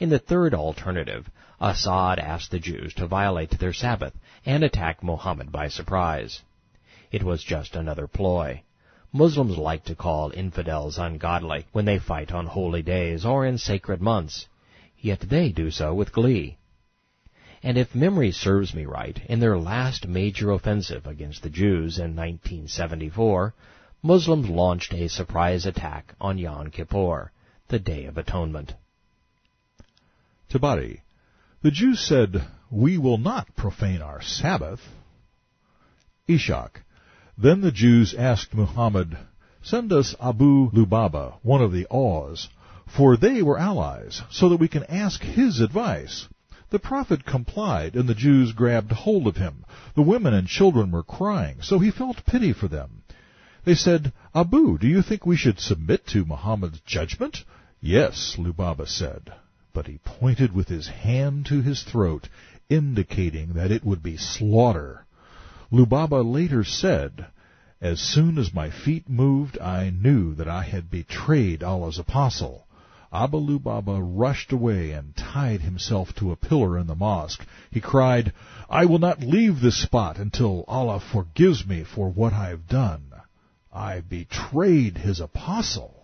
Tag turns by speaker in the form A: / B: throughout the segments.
A: In the third alternative, Assad asked the Jews to violate their Sabbath and attack Muhammad by surprise. It was just another ploy. Muslims like to call infidels ungodly when they fight on holy days or in sacred months, yet they do so with glee. And if memory serves me right, in their last major offensive against the Jews in 1974, Muslims launched a surprise attack on Yom Kippur, the Day of Atonement.
B: Tabari, the Jews said, "We will not profane our Sabbath." Ishak, then the Jews asked Muhammad, "Send us Abu Lubaba, one of the Aws, for they were allies, so that we can ask his advice." The prophet complied, and the Jews grabbed hold of him. The women and children were crying, so he felt pity for them. They said, "Abu, do you think we should submit to Muhammad's judgment?" "Yes," Lubaba said. But he pointed with his hand to his throat, indicating that it would be slaughter. Lubaba later said, "As soon as my feet moved, I knew that I had betrayed Allah's apostle." Abu Lubaba rushed away and tied himself to a pillar in the mosque. He cried, "I will not leave this spot until Allah forgives me for what I have done. I betrayed his apostle."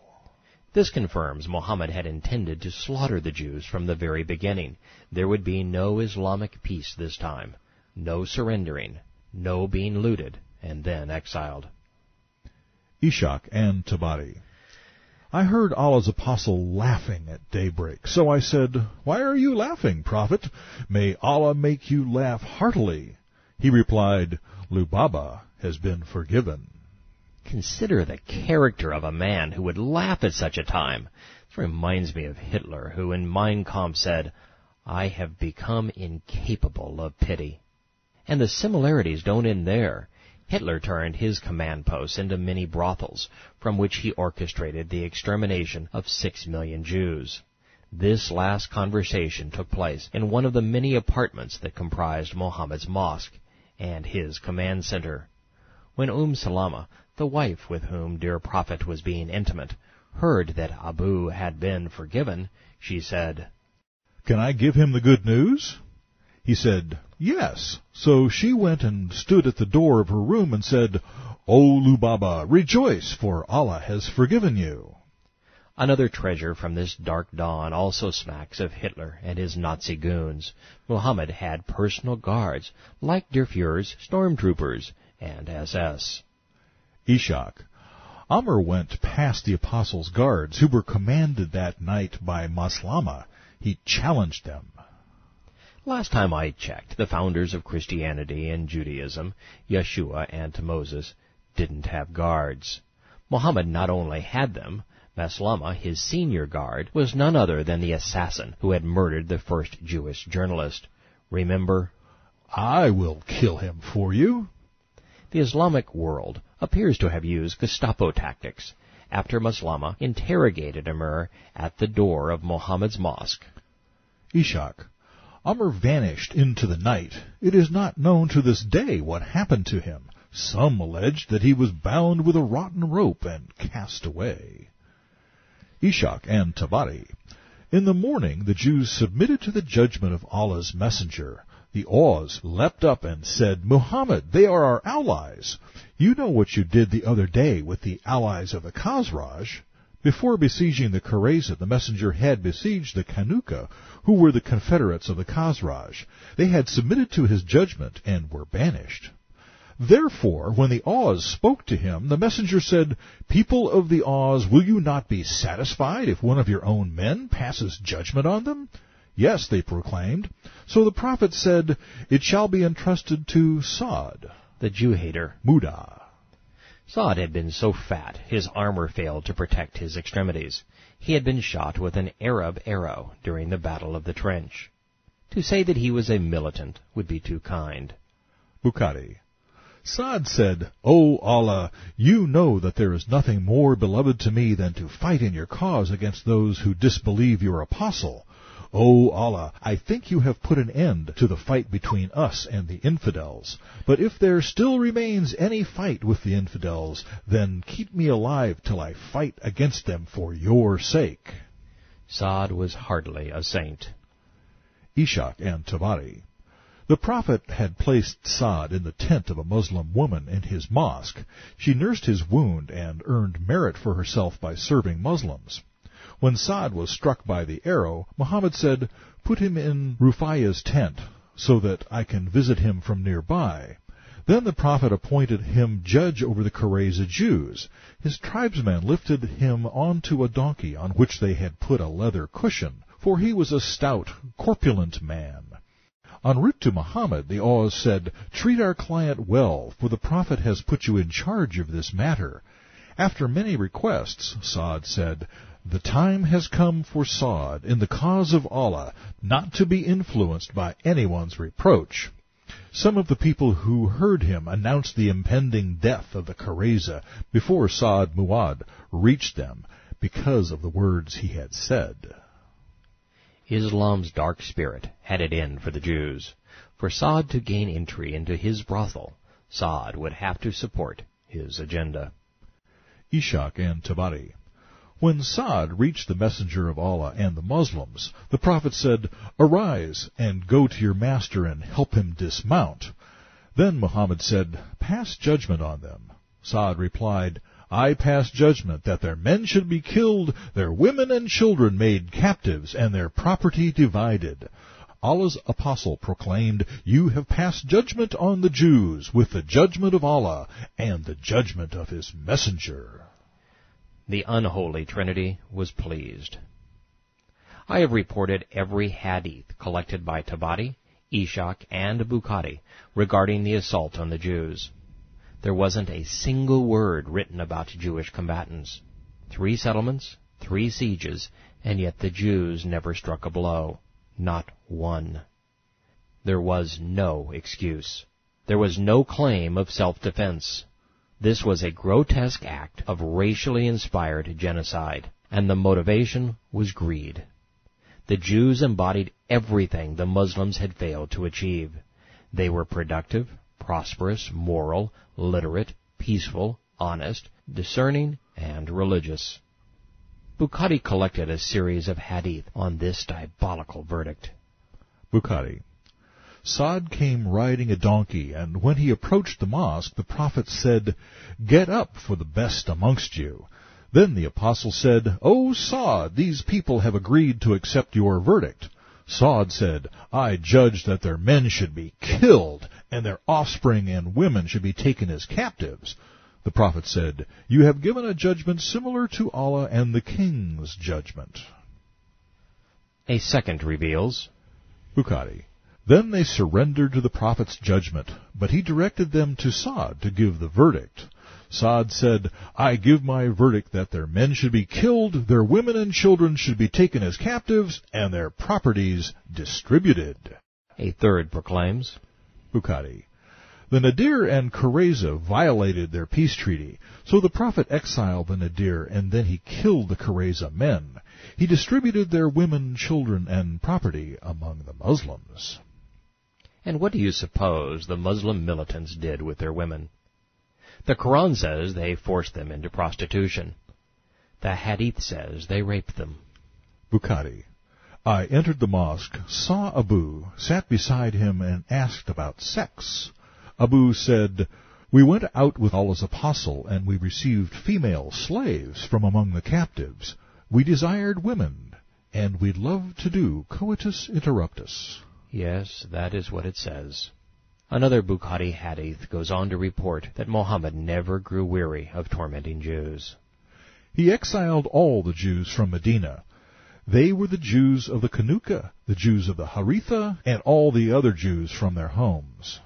A: This confirms Muhammad had intended to slaughter the Jews from the very beginning. There would be no Islamic peace this time, no surrendering, no being looted and then exiled.
B: Ishak and Tabari, I heard Allah's apostle laughing at daybreak, so I said, "Why are you laughing, Prophet? May Allah make you laugh heartily." He replied, "Lubaba has been forgiven."
A: Consider the character of a man who would laugh at such a time. This reminds me of Hitler, who in Mein Kampf said, "I have become incapable of pity." And the similarities don't end there. Hitler turned his command posts into mini brothels, from which he orchestrated the extermination of 6 million Jews. This last conversation took place in one of the many apartments that comprised Muhammad's mosque and his command center. When Salama, the wife with whom dear Prophet was being intimate, heard that Abu had been forgiven, she said,
B: "Can I give him the good news?" He said, "Yes." So she went and stood at the door of her room and said, "O Lubaba, rejoice, for Allah has forgiven you."
A: Another treasure from this dark dawn also smacks of Hitler and his Nazi goons. Muhammad had personal guards, like Der Fuhrer's stormtroopers and SS.
B: Ishak, Amr went past the apostles' guards, who were commanded that night by Maslama. He challenged them.
A: Last time I checked, the founders of Christianity and Judaism, Yeshua and Moses, didn't have guards. Muhammad not only had them, Maslama, his senior guard, was none other than the assassin who had murdered the first Jewish journalist. Remember?
B: "I will kill him for you."
A: The Islamic world appears to have used Gestapo tactics after Maslama interrogated Amr at the door of Muhammad's mosque.
B: Ishak, Amr vanished into the night. It is not known to this day what happened to him. Some alleged that he was bound with a rotten rope and cast away. Ishak and Tabari, in the morning the Jews submitted to the judgment of Allah's messenger. The Aws leapt up and said, "Muhammad, they are our allies. You know what you did the other day with the allies of the Khazraj." Before besieging the Qarayza, the messenger had besieged the Qaynuqa, who were the confederates of the Khazraj. They had submitted to his judgment and were banished. Therefore, when the Aws spoke to him, the messenger said, "People of the Aws, will you not be satisfied if one of your own men passes judgment on them?" "Yes," they proclaimed. So the prophet said, "It shall be entrusted to Saad,"
A: the Jew-hater,
B: Muda.
A: Saad had been so fat his armor failed to protect his extremities. He had been shot with an Arab arrow during the Battle of the Trench. To say that he was a militant would be too kind.
B: Bukhari, Saad said, O Allah, you know that there is nothing more beloved to me than to fight in your cause against those who disbelieve your apostle. O Allah, I think you have put an end to the fight between us and the infidels. But if there still remains any fight with the infidels, then keep me alive till I fight against them for your sake.
A: Saad was hardly a saint.
B: Ishaq and Tabari. The Prophet had placed Saad in the tent of a Muslim woman in his mosque. She nursed his wound and earned merit for herself by serving Muslims. When Saad was struck by the arrow, Muhammad said, Put him in Rufaiya's tent, so that I can visit him from nearby. Then the Prophet appointed him judge over the Qaynuqa Jews. His tribesmen lifted him onto a donkey on which they had put a leather cushion, for he was a stout, corpulent man. En route to Muhammad, the Aws said, Treat our client well, for the Prophet has put you in charge of this matter. After many requests, Saad said, The time has come for Saad, in the cause of Allah, not to be influenced by anyone's reproach. Some of the people who heard him announced the impending death of the Qaynuqa before Saad Muad reached them, because of the words he had said.
A: Islam's dark spirit had it in for the Jews. For Saad to gain entry into his brothel, Saad would have to support his agenda.
B: Ishaq and Tabari. When Saad reached the messenger of Allah and the Muslims, the Prophet said, Arise and go to your master and help him dismount. Then Muhammad said, Pass judgment on them. Saad replied, I pass judgment that their men should be killed, their women and children made captives, and their property divided. Allah's apostle proclaimed, You have passed judgment on the Jews with the judgment of Allah and the judgment of his messenger.
A: The unholy Trinity was pleased. I have reported every hadith collected by Tabari, Ishaq, and Bukhari regarding the assault on the Jews. There wasn't a single word written about Jewish combatants. 3 settlements, 3 sieges, and yet the Jews never struck a blow. Not one. There was no excuse. There was no claim of self-defense. This was a grotesque act of racially inspired genocide, and the motivation was greed. The Jews embodied everything the Muslims had failed to achieve. They were productive, prosperous, moral, literate, peaceful, honest, discerning, and religious. Bukhari collected a series of hadith on this diabolical verdict.
B: Bukhari. Saad came riding a donkey, and when he approached the mosque, the Prophet said, Get up for the best amongst you. Then the apostle said, O Saad, these people have agreed to accept your verdict. Saad said, I judge that their men should be killed, and their offspring and women should be taken as captives. The Prophet said, You have given a judgment similar to Allah and the king's judgment.
A: A second reveals.
B: Bukhari. Then they surrendered to the Prophet's judgment, but he directed them to Saad to give the verdict. Saad said, I give my verdict that their men should be killed, their women and children should be taken as captives, and their properties distributed.
A: A third proclaims.
B: Bukhari. The Nadir and Qaynuqa violated their peace treaty, so the Prophet exiled the Nadir, and then he killed the Qaynuqa men. He distributed their women, children, and property among the Muslims.
A: And what do you suppose the Muslim militants did with their women? The Quran says they forced them into prostitution. The Hadith says they raped them.
B: Bukhari. I entered the mosque, saw Abu, sat beside him, and asked about sex. Abu said, We went out with Allah's apostle, and we received female slaves from among the captives. We desired women, and we loved to do coitus interruptus.
A: Yes, that is what it says. Another Bukhari hadith goes on to report that Muhammad never grew weary of tormenting Jews.
B: He exiled all the Jews from Medina. They were the Jews of the Qaynuqa, the Jews of the Haritha, and all the other Jews from their homes.